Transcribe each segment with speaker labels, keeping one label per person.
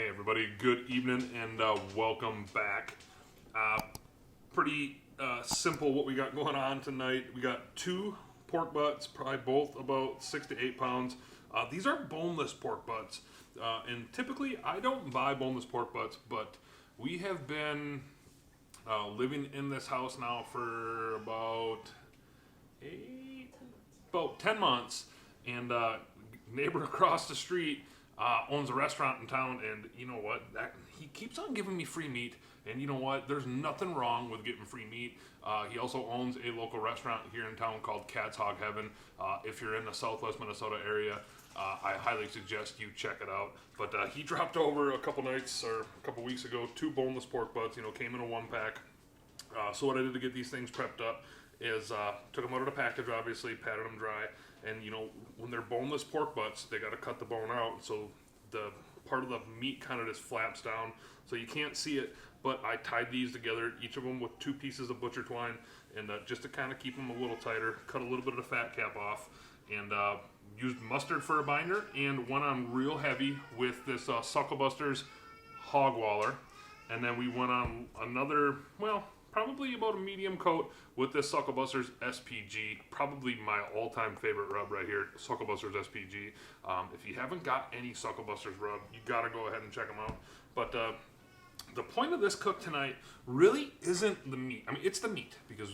Speaker 1: Hey everybody, good evening and welcome back. Pretty simple what we got going on tonight. We got two pork butts, probably both about 6 to 8 pounds. These are boneless pork butts, and typically I don't buy boneless pork butts, but we have been living in this house now for about 10 months, and neighbor across the street owns a restaurant in town, and you know what? He keeps on giving me free meat, and you know what? There's nothing wrong with getting free meat. He also owns a local restaurant here in town called Cat's Hog Heaven. If you're in the southwest Minnesota area, I highly suggest you check it out. But he dropped over a couple nights or a couple weeks ago 2 boneless pork butts. Came in a 1-pack. So what I did to get these things prepped up is took them out of the package, obviously, patted them dry, and when they're boneless pork butts, they got to cut the bone out, so the part of the meat kind of just flaps down, so you can't see it. But I tied these together, each of them with 2 pieces of butcher twine, and just to kind of keep them a little tighter, cut a little bit of the fat cap off, and used mustard for a binder, and went on real heavy with this SuckleBusters hog waller, and then we went on another, probably about a medium coat with this SuckleBusters SPG. Probably my all-time favorite rub right here, SuckleBusters SPG. If you haven't got any SuckleBusters rub, you gotta go ahead and check them out. But the point of this cook tonight really isn't the meat. I mean, it's the meat, because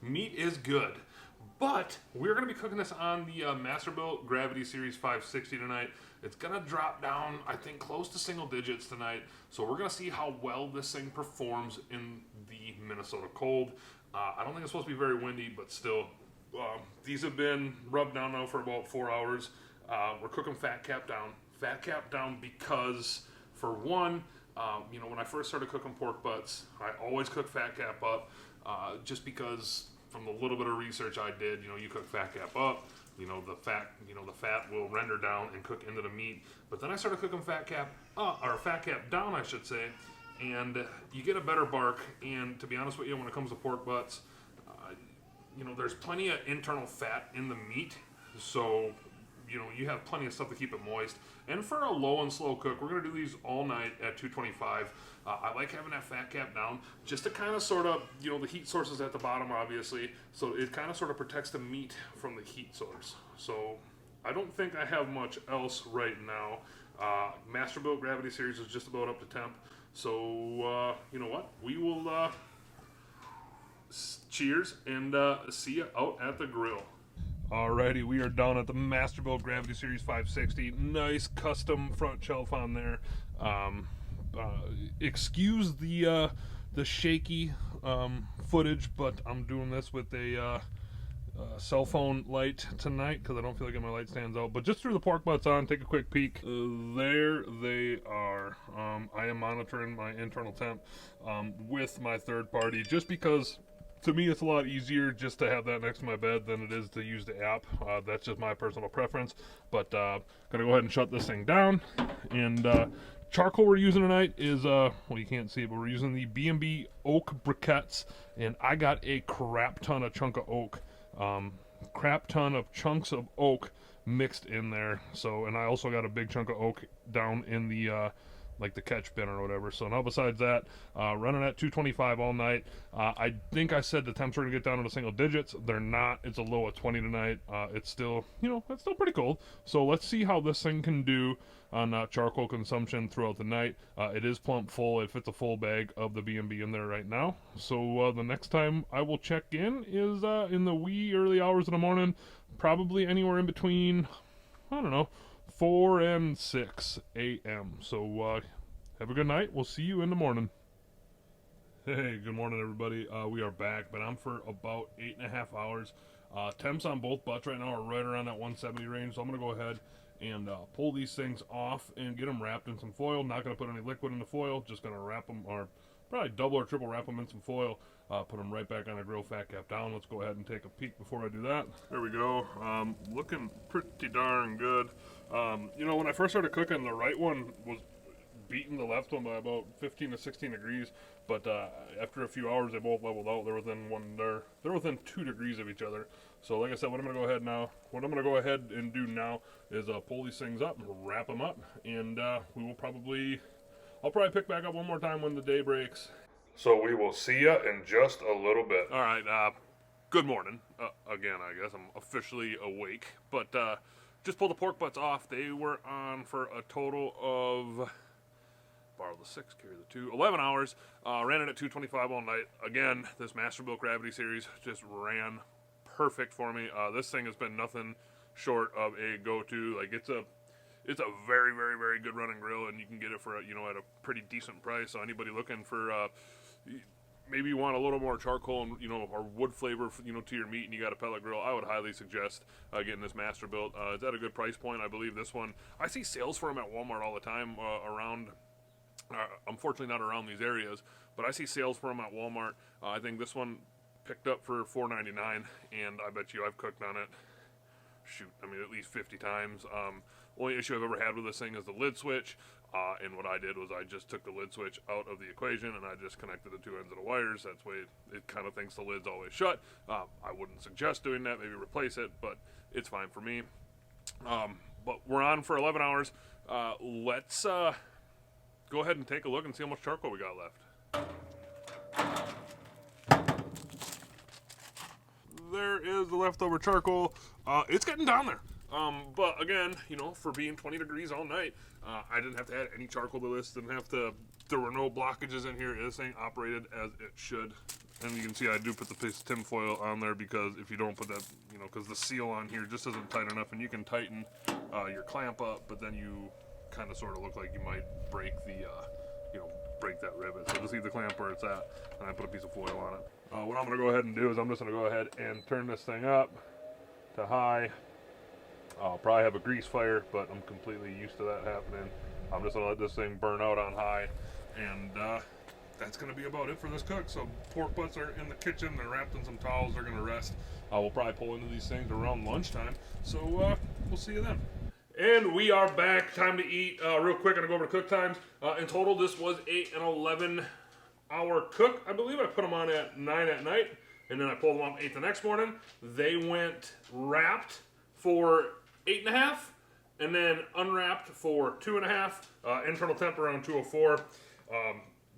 Speaker 1: meat is good. But we're going to be cooking this on the Masterbuilt Gravity Series 560 tonight. It's going to drop down, I think, close to single digits tonight. So we're going to see how well this thing performs in the Minnesota cold. I don't think it's supposed to be very windy, but still. These have been rubbed down now for about 4 hours. We're cooking fat cap down. Fat cap down because, for one, when I first started cooking pork butts, I always cook fat cap up, just because from the little bit of research I did, you cook fat cap up, the fat will render down and cook into the meat. But then I started cooking fat cap up, or fat cap down, I should say, and you get a better bark. And to be honest with you, when it comes to pork butts, there's plenty of internal fat in the meat, so you have plenty of stuff to keep it moist. And for a low and slow cook, we're going to do these all night at 225. I like having that fat cap down just to kind of sort of, the heat source is at the bottom, obviously, so it kind of sort of protects the meat from the heat source. So I don't think I have much else right now. Masterbuilt Gravity Series is just about up to temp. So, you know what? We will cheers and see you out at the grill. Alrighty, we are down at the Masterbuilt Gravity Series 560. Nice custom front shelf on there. Excuse the shaky footage, but I'm doing this with a cell phone light tonight because I don't feel like getting my light stands out. But just threw the pork butts on, take a quick peek. There they are. I am monitoring my internal temp with my third party, just because to me it's a lot easier just to have that next to my bed than it is to use the app. That's just my personal preference. But gonna go ahead and shut this thing down. And charcoal we're using tonight is you can't see it, but we're using the B&B oak briquettes, and I got a crap ton of chunks of oak mixed in there. So, and I also got a big chunk of oak down in the the catch bin or whatever. So now, besides that, running at 225 all night. I think I said the temps are going to get down into single digits. They're not. It's a low of 20 tonight. It's still, it's still pretty cold. So let's see how this thing can do on charcoal consumption throughout the night. It is plump full. It fits a full bag of the B&B in there right now. So the next time I will check in is in the wee early hours of the morning, probably anywhere in between, 4 and 6 a.m. So have a good night. We'll see you in the morning. Hey, good morning, everybody. We are back, but I'm for about 8.5 hours. Temps on both butts right now are right around that 170 range, so I'm going to go ahead and pull these things off and get them wrapped in some foil. Not going to put any liquid in the foil, just going to wrap them, or probably double or triple wrap them in some foil, put them right back on the grill, fat cap down. Let's go ahead and take a peek before I do that. There we go. Looking pretty darn good. When I first started cooking, the right one was beating the left one by about 15 to 16 degrees. But after a few hours, they both leveled out. They're within 2 degrees of each other. So like I said, what I'm going to go ahead and do now is pull these things up, wrap them up, and I'll probably pick back up one more time when the day breaks. So we will see you in just a little bit. All right, good morning. Again, I guess I'm officially awake, but just pulled the pork butts off. They were on for a total of, borrow the 6, carry the 2, 11 hours. Ran it at 225 all night. Again, this Masterbuilt Gravity Series just ran perfect for me. This thing has been nothing short of a go-to. Like, it's a very, very, very good running grill, and you can get it for, at a pretty decent price. So anybody looking for, maybe you want a little more charcoal and, or wood flavor, to your meat, and you got a pellet grill, I would highly suggest getting this Masterbuilt. It's at a good price point. I believe this one, I see sales for them at Walmart all the time around, unfortunately not around these areas, but I see sales for them at Walmart. I think this one picked up for $4.99, and I bet you I've cooked on it, at least 50 times. Only issue I've ever had with this thing is the lid switch, and what I did was I just took the lid switch out of the equation and I just connected the 2 ends of the wires. That's the way it kind of thinks the lid's always shut. I wouldn't suggest doing that, maybe replace it, but it's fine for me. But we're on for 11 hours. Let's go ahead and take a look and see how much charcoal we got left. There is the leftover charcoal. It's getting down there. But again, for being 20 degrees all night, I didn't have to add any charcoal to this. There were no blockages in here. This thing operated as it should. And you can see I do put the piece of tin foil on there, because if you don't put that, because the seal on here just isn't tight enough, and you can tighten your clamp up, but then you kind of sort of look like you might break the, break that rivet. So just leave the clamp where it's at, and I put a piece of foil on it. What I'm going to go ahead and do is I'm just going to go ahead and turn this thing up to high. I'll probably have a grease fire, but I'm completely used to that happening. I'm just going to let this thing burn out on high, and that's going to be about it for this cook. So pork butts are in the kitchen. They're wrapped in some towels. They're going to rest. We'll probably pull into these things around lunchtime, so we'll see you then. And we are back. Time to eat. Real quick, I'm going to go over cook times. In total, this was an 11-hour cook. I believe I put them on at 9 at night, and then I pulled them off 8 the next morning. They went wrapped for 8.5, and then unwrapped for 2.5. Internal temp around 204.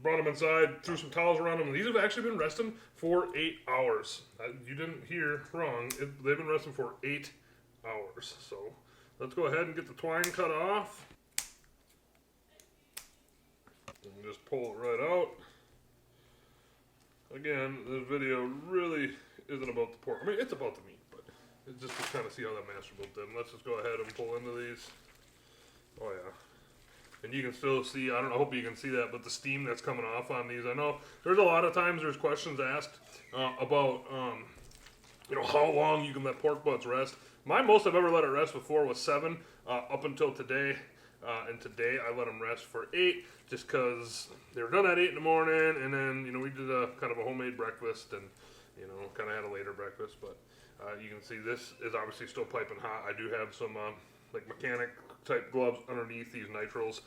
Speaker 1: Brought them inside, threw some towels around them. These have actually been resting for 8 hours. You didn't hear wrong. They've been resting for 8 hours. So let's go ahead and get the twine cut off. And just pull it right out. Again, this video really isn't about the pork. It's about the meat, but it's just to kind of see how that Masterbuilt did. Let's just go ahead and pull into these. Oh yeah. And you can still see, I hope you can see that, but the steam that's coming off on these. I know there's a lot of times there's questions asked about, how long you can let pork butts rest. My most I've ever let it rest before was 7 up until today. And today I let them rest for 8 just because they were done at 8 in the morning. And then, we did a kind of a homemade breakfast and, kind of had a later breakfast. But you can see this is obviously still piping hot. I do have some like mechanic type gloves underneath these nitrils.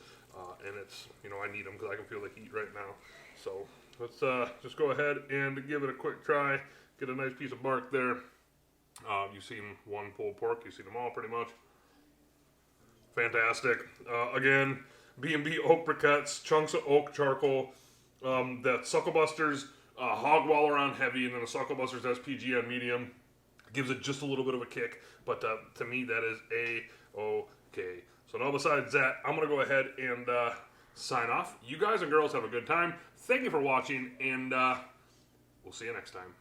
Speaker 1: And it's, I need them because I can feel the heat right now. So let's just go ahead and give it a quick try. Get a nice piece of bark there. You've seen one pulled pork. You've seen them all pretty much. Fantastic. Again, B&B oak briquettes, chunks of oak charcoal, that SuckleBusters hog waller on heavy, and then the SuckleBusters SPG on medium. Gives it just a little bit of a kick, but to me that is A-okay. So now besides that, I'm going to go ahead and sign off. You guys and girls have a good time. Thank you for watching, and we'll see you next time.